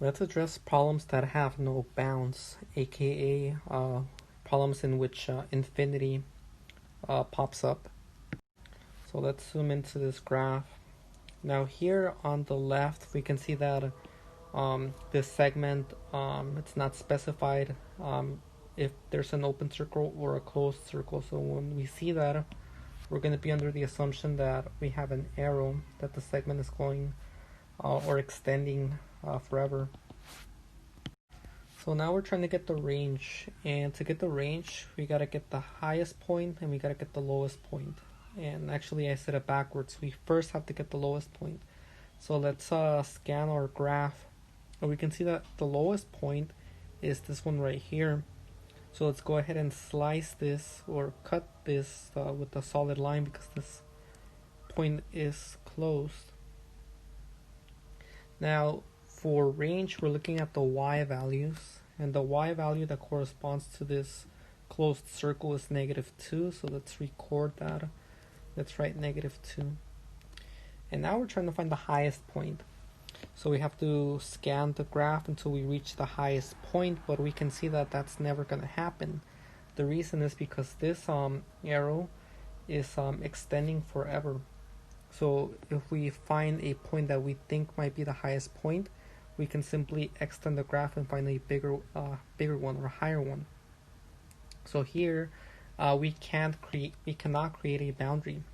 Let's address problems that have no bounds, aka problems in which infinity pops up. So let's zoom into this graph. Now here on the left we can see that this segment, it's not specified if there's an open circle or a closed circle. So when we see that, we're going to be under the assumption that we have an arrow, that the segment is going or extending forever. So now we're trying to get the range, and to get the range we got to get the highest point and we got to get the lowest point. And actually I said it backwards. We first have to get the lowest point. So let's scan our graph, and we can see that the lowest point is this one right here. So let's go ahead and slice this or cut this with a solid line because this point is closed. Now for range, we're looking at the y values, and the y value that corresponds to this closed circle is -2. So let's record that. Let's write -2. And now we're trying to find the highest point. So we have to scan the graph until we reach the highest point, but we can see that that's never going to happen. The reason is because this arrow is extending forever. So if we find a point that we think might be the highest point, we can simply extend the graph and find a bigger one or a higher one. So here we cannot create a boundary.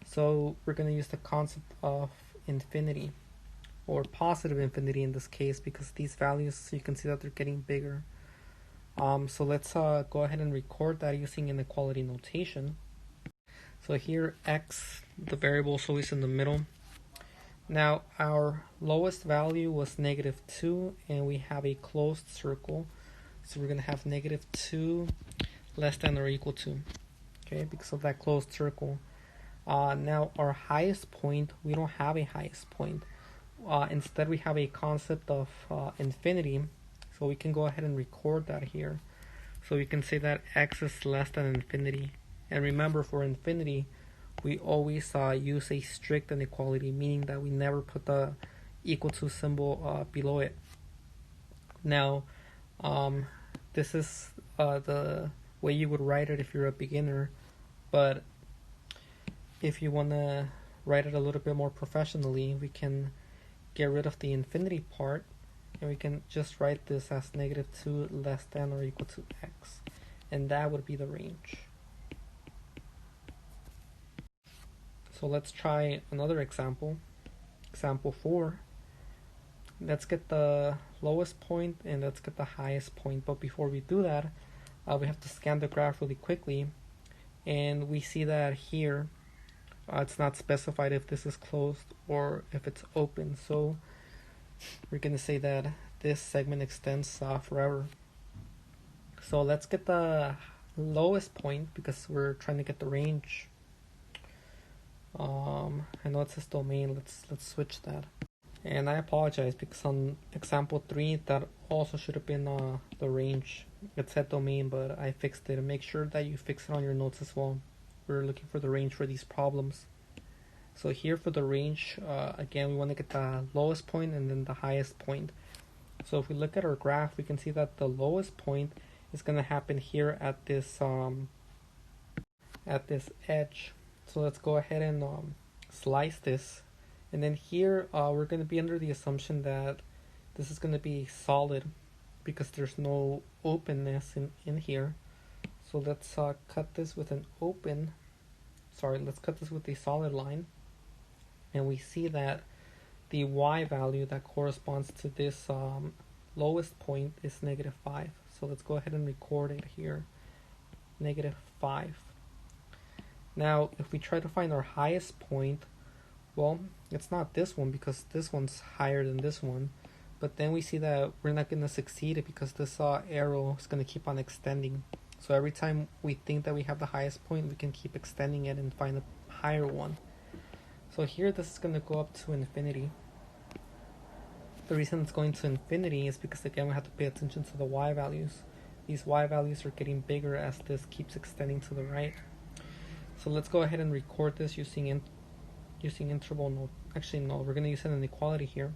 So we're going to use the concept of infinity, or positive infinity in this case, because these values, you can see that they're getting bigger. So let's go ahead and record that using inequality notation. So here x, the variable, is always in the middle. Now our lowest value was -2, and we have a closed circle, so we're going to have -2 less than or equal to, okay, because of that closed circle. Now our highest point, we don't have a highest point. Instead we have a concept of infinity, so we can go ahead and record that here. So we can say that x is less than infinity. And remember, for infinity we always use a strict inequality, meaning that we never put the equal to symbol below it. Now this is the way you would write it if you're a beginner, but if you want to write it a little bit more professionally, we can get rid of the infinity part, and we can just write this as -2 less than or equal to x, and that would be the range. So let's try another example. Example 4. Let's get the lowest point and let's get the highest point, but before we do that, we have to scan the graph really quickly, and we see that here it's not specified if this is closed or if it's open. So we're going to say that this segment extends forever. So let's get the lowest point because we're trying to get the range. I know it says domain. Let's switch that. And I apologize because on example 3 that also should have been the range. It said domain, but I fixed it. Make sure that you fix it on your notes as well. We're looking for the range for these problems. So here for the range, again, we want to get the lowest point and then the highest point. So if we look at our graph, we can see that the lowest point is going to happen here at this edge. So let's go ahead and slice this, and then here we're going to be under the assumption that this is going to be solid because there's no openness in here. So let's cut this with let's cut this with a solid line, and we see that the y value that corresponds to this lowest point is -5. So let's go ahead and record it here, -5. Now if we try to find our highest point, well, it's not this one because this one's higher than this one, but then we see that we're not going to succeed because this arrow is going to keep on extending. So every time we think that we have the highest point, we can keep extending it and find a higher one. So here this is going to go up to infinity. The reason it's going to infinity is because, again, we have to pay attention to the y values. These y values are getting bigger as this keeps extending to the right. So let's go ahead and record this using interval. No, actually no, we're going to use an inequality here.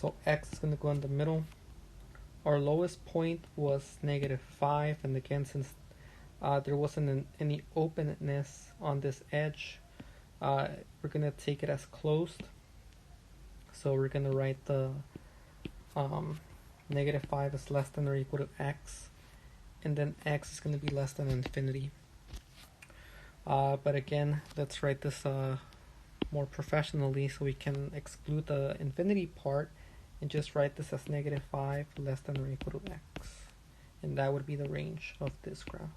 So x is going to go in the middle. Our lowest point was -5, and again, since there wasn't any openness on this edge, we're going to take it as closed. So we're going to write the -5 is less than or equal to x, and then x is going to be less than infinity. But again, let's write this more professionally, so we can exclude the infinity part and just write this as -5 less than or equal to x, and that would be the range of this graph.